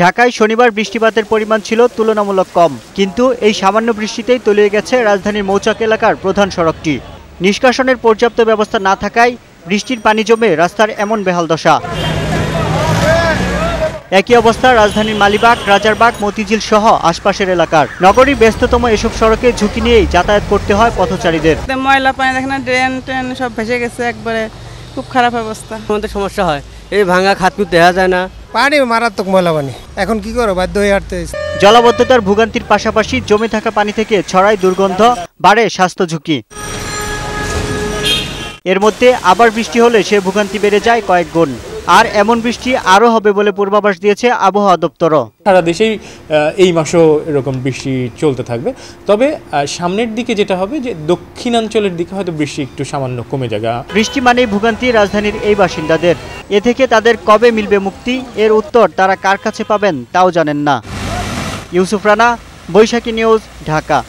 ঢাকায় শনিবার বৃষ্টিপাতের পরিমাণ ছিল তুলনামূলক কম, কিন্তু এই সামান্য বৃষ্টিতেই তলিয়ে গেছে রাজধানীর মৌচাক এলাকার প্রধান সড়কটি। নিষ্কাশনের পর্যাপ্ত ব্যবস্থা না থাকায় বৃষ্টির পানি জমে রাস্তার এমন বেহাল দশা। একই অবস্থা রাজধানীর মালিবাগ, রাজারবাগ, মতিঝিল সহ আশপাশের এলাকার। নগরীর ব্যস্ততম এসব সড়কে ঝুঁকি নিয়েই যাতায়াত করতে হয় পথচারীদের। ময়লা পানি দেখেন, ড্রেন ট্রেন সব ভেসে গেছে, একবারে খুব খারাপ অবস্থা। আমাদের সমস্যা হয়, এই ভাঙা খাতকুত দেখা যায় না, পানি মারাত্মক ময়লা পানি। এখন কি করো, বাধ্য হয়ে হাঁটতে হয়েছে। জলাবদ্ধতার ভোগান্তির পাশাপাশি জমে থাকা পানি থেকে ছড়ায় দুর্গন্ধ, বাড়ে স্বাস্থ্য ঝুঁকি। এর মধ্যে আবার বৃষ্টি হলে সে ভোগান্তি বেড়ে যায় কয়েক গুণ। আর এমন বৃষ্টি আরও হবে বলে পূর্বাভাস দিয়েছে আবহাওয়া দপ্তর। সারা দেশেই এই মাসেও এরকম বৃষ্টি চলতে থাকবে। তবে সামনের দিকে যেটা হবে যে দক্ষিণাঞ্চলের দিকে হয়তো বৃষ্টি একটু সামান্য কমে যাবে। বৃষ্টি মানেই ভোগান্তি রাজধানীর এই বাসিন্দাদের। এ থেকে তাদের কবে মিলবে মুক্তি, এর উত্তর তারা কার কাছে পাবেন তাও জানেন না। ইউসুফ রানা, বৈশাখী নিউজ, ঢাকা।